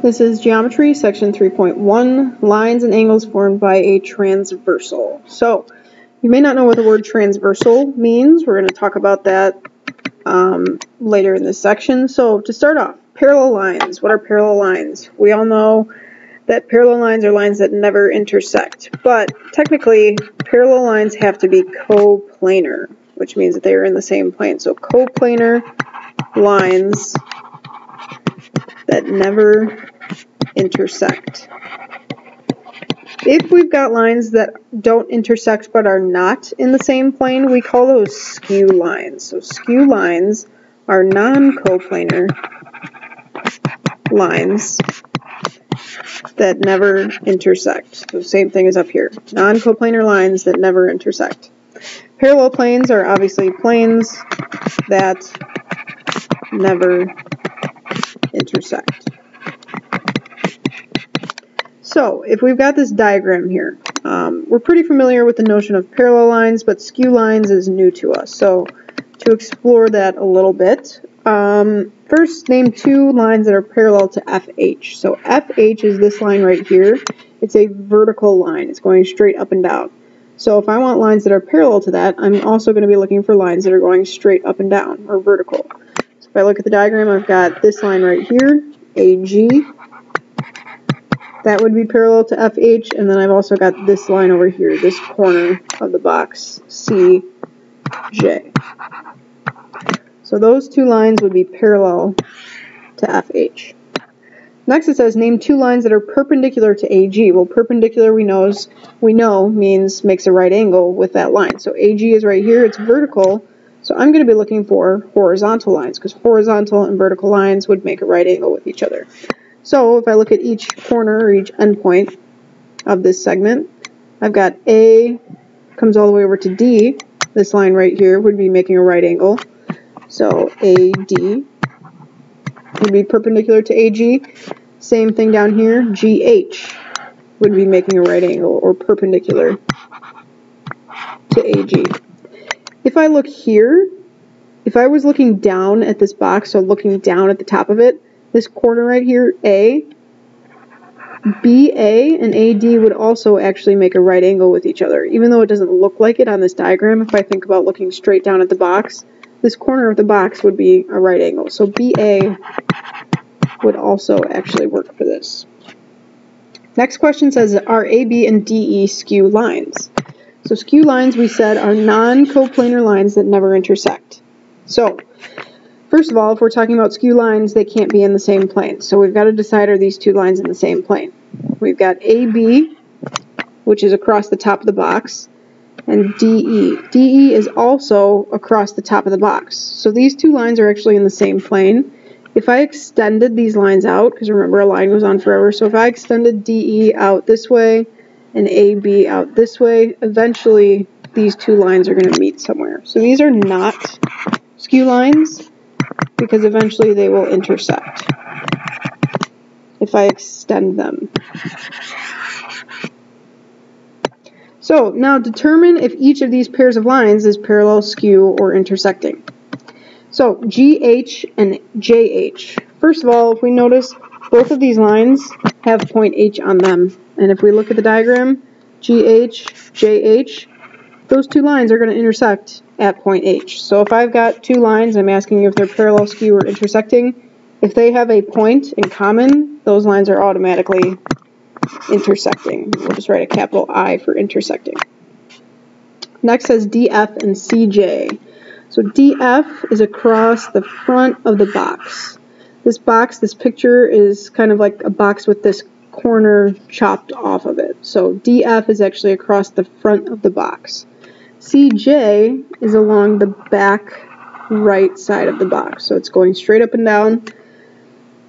This is Geometry, Section 3.1, Lines and Angles Formed by a Transversal. So, you may not know what the word transversal means. We're going to talk about that later in this section. So, to start off, parallel lines. What are parallel lines? We all know that parallel lines are lines that never intersect. But, technically, parallel lines have to be coplanar, which means that they are in the same plane. So, coplanar lines that never intersect. If we've got lines that don't intersect but are not in the same plane, we call those skew lines. So skew lines are non-coplanar lines that never intersect. So same thing as up here. Non-coplanar lines that never intersect. Parallel planes are obviously planes that never intersect. So, if we've got this diagram here, we're pretty familiar with the notion of parallel lines, but skew lines is new to us. So, to explore that a little bit, first name two lines that are parallel to FH. So, FH is this line right here. It's a vertical line. It's going straight up and down. So, if I want lines that are parallel to that, I'm also going to be looking for lines that are going straight up and down, or vertical. So, if I look at the diagram, I've got this line right here, AG. That would be parallel to FH, and then I've also got this line over here, this corner of the box, CJ. So those two lines would be parallel to FH. Next it says, name two lines that are perpendicular to AG. Well, perpendicular we know means makes a right angle with that line. So AG is right here, it's vertical, so I'm going to be looking for horizontal lines, because horizontal and vertical lines would make a right angle with each other. So if I look at each corner or each endpoint of this segment, I've got A comes all the way over to D. This line right here would be making a right angle. So AD would be perpendicular to AG. Same thing down here, GH would be making a right angle or perpendicular to AG. If I look here, if I was looking down at this box, so looking down at the top of it, this corner right here, A, BA and AD would also actually make a right angle with each other. Even though it doesn't look like it on this diagram, if I think about looking straight down at the box, this corner of the box would be a right angle. So BA would also actually work for this. Next question says, are AB and DE skew lines? So skew lines, we said, are non-coplanar lines that never intersect. So, first of all, if we're talking about skew lines, they can't be in the same plane. So we've got to decide, are these two lines in the same plane? We've got AB, which is across the top of the box, and DE. DE is also across the top of the box. So these two lines are actually in the same plane. If I extended these lines out, because remember a line goes on forever, so if I extended DE out this way and AB out this way, eventually these two lines are going to meet somewhere. So these are not skew lines, because eventually they will intersect if I extend them. So now determine if each of these pairs of lines is parallel, skew, or intersecting. So GH and JH. First of all, if we notice, both of these lines have point H on them. And if we look at the diagram, GH, JH, those two lines are going to intersect at point H. So if I've got two lines, I'm asking you if they're parallel, skew, or intersecting. If they have a point in common, those lines are automatically intersecting. We'll just write a capital I for intersecting. Next says DF and CJ. So DF is across the front of the box. This box, this picture is kind of like a box with this corner chopped off of it. So DF is actually across the front of the box. CJ is along the back right side of the box, so it's going straight up and down.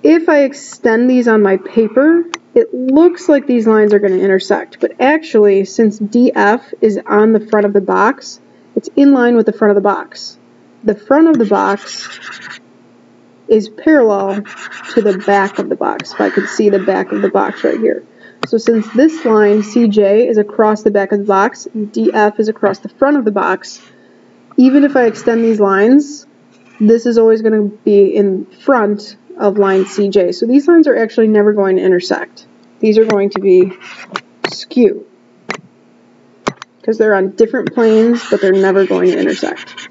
If I extend these on my paper, it looks like these lines are going to intersect, but actually, since DF is on the front of the box, it's in line with the front of the box. The front of the box is parallel to the back of the box, if I could see the back of the box right here. So since this line, CJ, is across the back of the box, and DF is across the front of the box, even if I extend these lines, this is always going to be in front of line CJ. So these lines are actually never going to intersect. These are going to be skew because they're on different planes, but they're never going to intersect.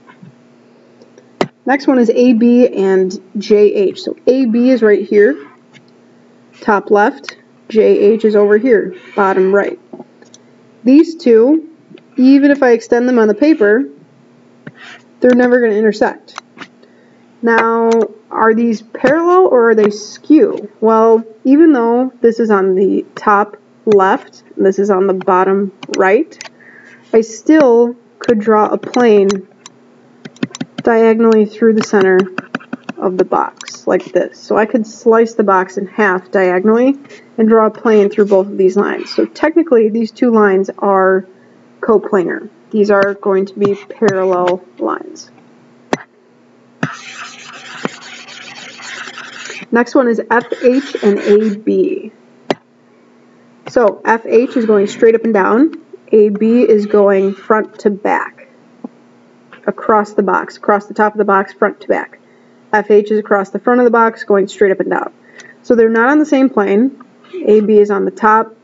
Next one is AB and JH. So AB is right here, top left. JH is over here, bottom right. These two, even if I extend them on the paper, they're never going to intersect. Now, are these parallel or are they skew? Well, even though this is on the top left and this is on the bottom right, I still could draw a plane diagonally through the center of the box, like this. So I could slice the box in half diagonally and draw a plane through both of these lines. So technically, these two lines are coplanar. These are going to be parallel lines. Next one is FH and AB. So FH is going straight up and down. AB is going front to back, across the box, across the top of the box, front to back. FH is across the front of the box, going straight up and down. So they're not on the same plane. AB is on the top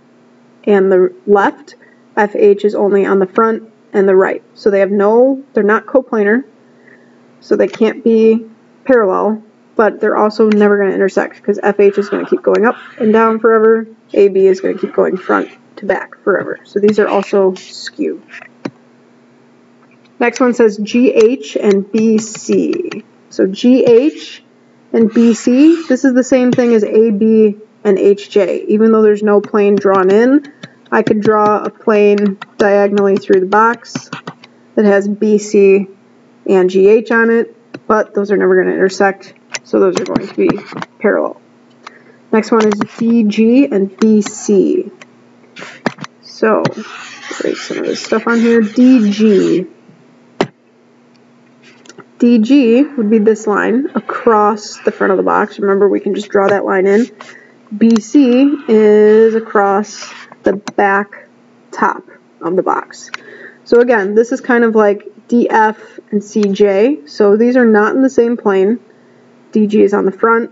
and the left. FH is only on the front and the right. So they're not coplanar, so they can't be parallel, but they're also never going to intersect because FH is going to keep going up and down forever. AB is going to keep going front to back forever. So these are also skew. Next one says GH and BC. So GH and BC, this is the same thing as AB and HJ. Even though there's no plane drawn in, I could draw a plane diagonally through the box that has BC and GH on it, but those are never going to intersect, so those are going to be parallel. Next one is DG and BC. So, erase some of this stuff on here. DG would be this line across the front of the box. Remember, we can just draw that line in. BC is across the back top of the box. So again, this is kind of like DF and CJ. So these are not in the same plane. DG is on the front,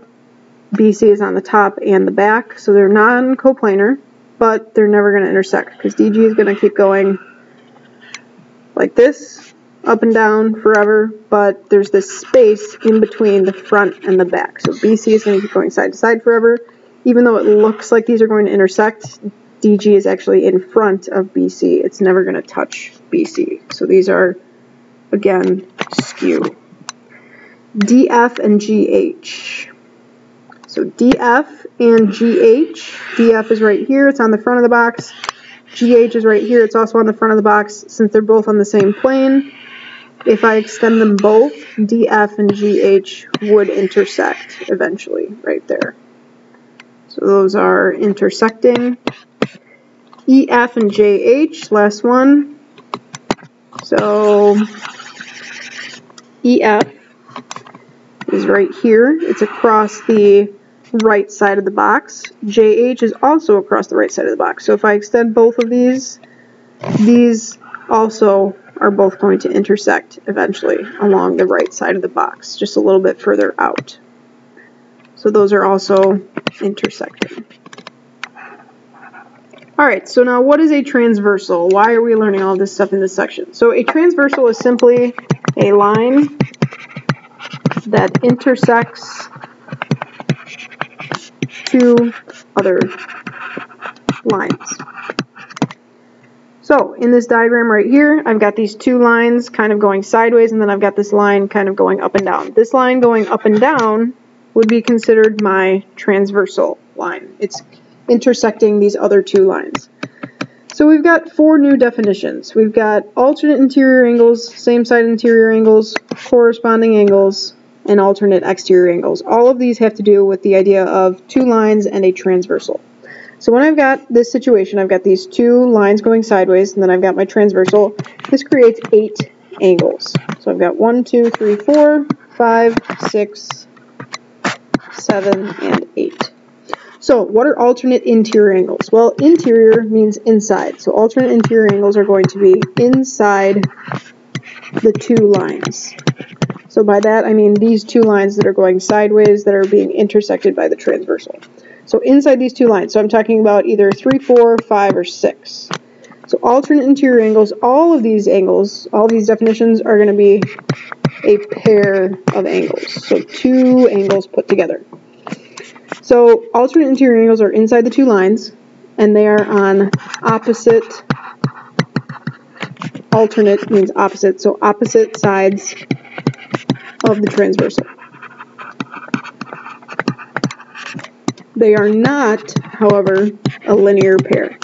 BC is on the top and the back. So they're non-coplanar, but they're never going to intersect because DG is going to keep going like this, up and down forever, but there's this space in between the front and the back. So BC is going to keep going side to side forever. Even though it looks like these are going to intersect, DG is actually in front of BC. It's never going to touch BC. So these are, again, skew. DF and GH. So DF and GH. DF is right here. It's on the front of the box. GH is right here. It's also on the front of the box. Since they're both on the same plane, if I extend them both, DF and GH would intersect eventually right there. So those are intersecting. EF and JH, last one. So EF is right here. It's across the right side of the box. JH is also across the right side of the box. So if I extend both of these also are both going to intersect eventually along the right side of the box, just a little bit further out. So those are also intersecting. Alright, so now what is a transversal? Why are we learning all this stuff in this section? So a transversal is simply a line that intersects two other lines. So in this diagram right here, I've got these two lines kind of going sideways, and then I've got this line kind of going up and down. This line going up and down would be considered my transversal line. It's intersecting these other two lines. So we've got four new definitions. We've got alternate interior angles, same side interior angles, corresponding angles, and alternate exterior angles. All of these have to do with the idea of two lines and a transversal. So when I've got this situation, I've got these two lines going sideways, and then I've got my transversal. This creates 8 angles. So I've got 1, 2, 3, 4, 5, 6, 7, and 8. So what are alternate interior angles? Well, interior means inside. So alternate interior angles are going to be inside the two lines. So So by that I mean these two lines that are going sideways that are being intersected by the transversal. So inside these two lines, so I'm talking about either 3, 4, 5, or 6. So alternate interior angles, all of these angles, all these definitions are going to be a pair of angles. So two angles put together. So alternate interior angles are inside the two lines, and they are on opposite, alternate means opposite, so opposite sides of the transversal. They are not, however, a linear pair.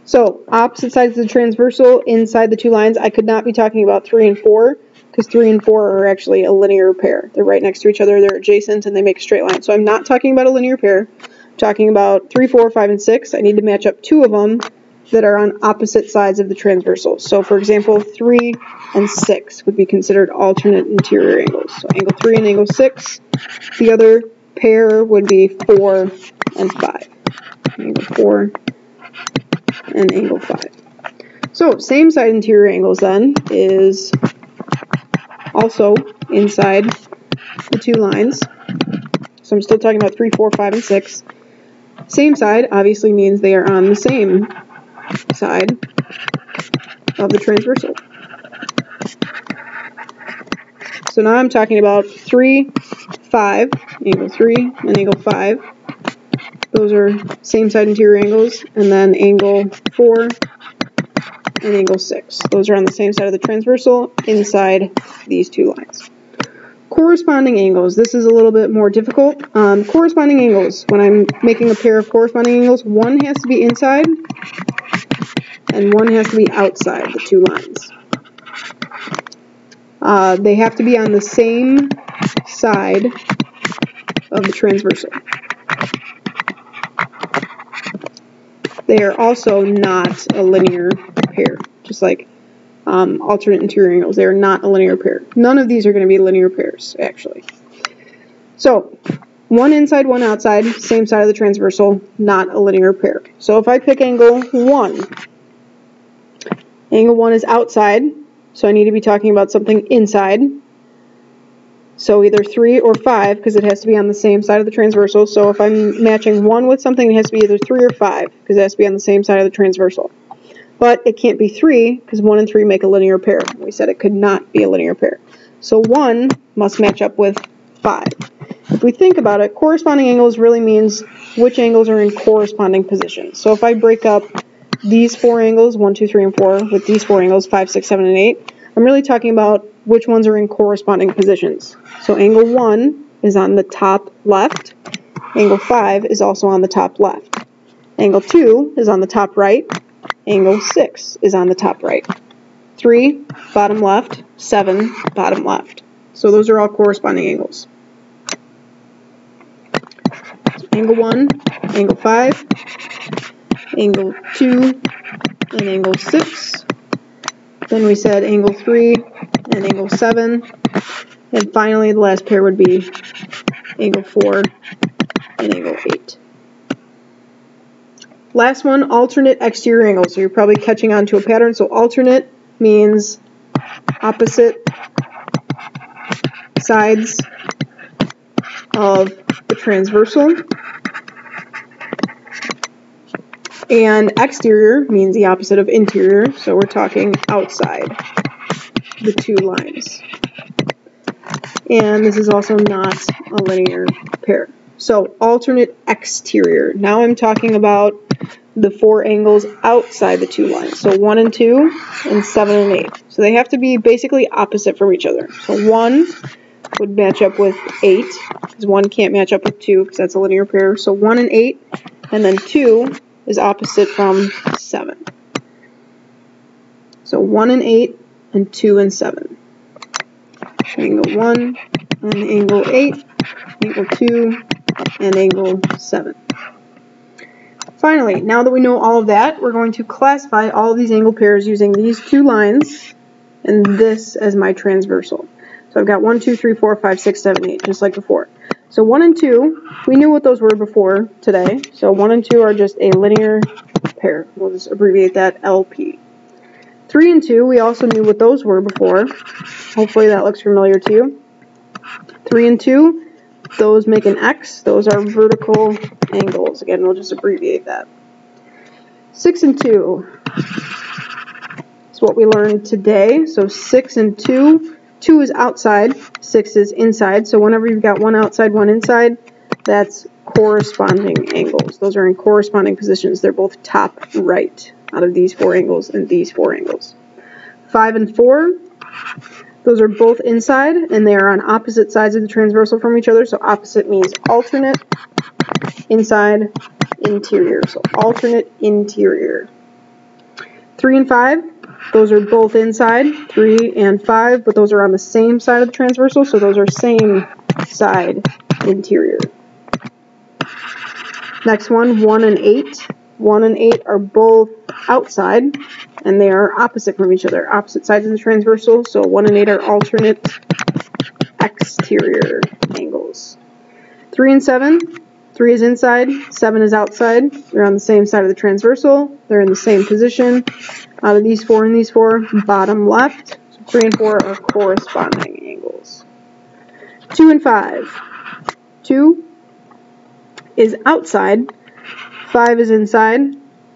So opposite sides of the transversal inside the two lines, I could not be talking about 3 and 4, because 3 and 4 are actually a linear pair. They're right next to each other, they're adjacent, and they make a straight line. So I'm not talking about a linear pair. I'm talking about 3, 4, 5, and 6. I need to match up two of them that are on opposite sides of the transversal. So for example, 3 and 6 would be considered alternate interior angles. So angle 3 and angle 6. The other pair would be 4 and 5. Angle 4 and angle 5. So same side interior angles then is also inside the two lines. So I'm still talking about 3, 4, 5, and 6. Same side obviously means they are on the same side of the transversal. So now I'm talking about 3, 5, angle 3 and angle 5. Those are same side interior angles, and then angle 4 and angle 6. Those are on the same side of the transversal inside these two lines. Corresponding angles. This is a little bit more difficult. Corresponding angles. When I'm making a pair of corresponding angles, one has to be inside and one has to be outside the two lines. They have to be on the same side of the transversal. They are also not a linear pair, just like alternate interior angles. They are not a linear pair. None of these are going to be linear pairs, actually. So, one inside, one outside, same side of the transversal, not a linear pair. So if I pick angle 1, angle 1 is outside, so I need to be talking about something inside. So either 3 or 5, because it has to be on the same side of the transversal. So if I'm matching 1 with something, it has to be either 3 or 5, because it has to be on the same side of the transversal. But it can't be 3, because 1 and 3 make a linear pair. We said it could not be a linear pair. So 1 must match up with 5. If we think about it, corresponding angles really means which angles are in corresponding positions. So if I break up these 4 angles, 1, 2, 3, and 4, with these 4 angles, 5, 6, 7, and 8, I'm really talking about which ones are in corresponding positions. So angle 1 is on the top left. Angle 5 is also on the top left. Angle 2 is on the top right. Angle 6 is on the top right. 3, bottom left. 7, bottom left. So those are all corresponding angles. So angle 1, angle 5, angle 2, and angle 6. Then we said angle 3 and angle 7. And finally, the last pair would be angle 4 and angle 8. Last one, alternate exterior angles. So you're probably catching on to a pattern. So alternate means opposite sides of the transversal. And exterior means the opposite of interior. So we're talking outside the two lines. And this is also not a linear pair. So alternate exterior. Now I'm talking about the 4 angles outside the two lines. So 1 and 2 and 7 and 8. So they have to be basically opposite from each other. So 1 would match up with 8, because 1 can't match up with 2 because that's a linear pair. So 1 and 8, and then 2 is opposite from 7. So 1 and 8 and 2 and 7. Angle 1 and angle 8, angle 2 and angle 7. Finally, now that we know all of that, we're going to classify all of these angle pairs using these two lines and this as my transversal. So I've got 1, 2, 3, 4, 5, 6, 7, 8, just like before. So 1 and 2, we knew what those were before today. So 1 and 2 are just a linear pair. We'll just abbreviate that LP. 3 and 2, we also knew what those were before. Hopefully that looks familiar to you. 3 and 2, those make an X. Those are vertical angles. Again, we'll just abbreviate that. 6 and 2 is what we learned today. So 6 and 2. 2 is outside, 6 is inside. So whenever you've got one outside, one inside, that's corresponding angles. Those are in corresponding positions. They're both top right out of these 4 angles and these 4 angles. 5 and 4, those are both inside, and they are on opposite sides of the transversal from each other. So opposite means alternate, inside, interior. So alternate, interior. 3 and 5, those are both inside, 3 and 5, but those are on the same side of the transversal, so those are same side, interior. Next one, 1 and 8. 1 and 8 are both outside, and they are opposite from each other, opposite sides of the transversal, so 1 and 8 are alternate exterior angles. 3 and 7, 3 is inside, 7 is outside. They're on the same side of the transversal. They're in the same position. Out of these 4 and these 4, bottom left. So 3 and 4 are corresponding angles. 2 and 5. 2 is outside, 5 is inside,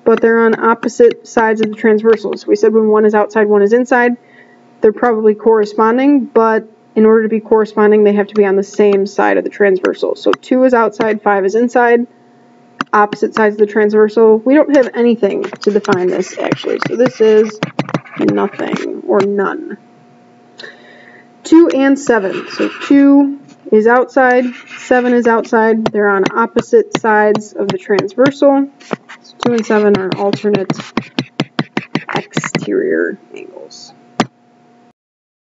but they're on opposite sides of the transversal. So we said when one is outside, one is inside. They're probably corresponding, but in order to be corresponding, they have to be on the same side of the transversal. So 2 is outside, 5 is inside, opposite sides of the transversal. We don't have anything to define this, actually. So this is nothing or none. 2 and 7. So 2 is outside, 7 is outside. They're on opposite sides of the transversal. So 2 and 7 are alternate exterior angles.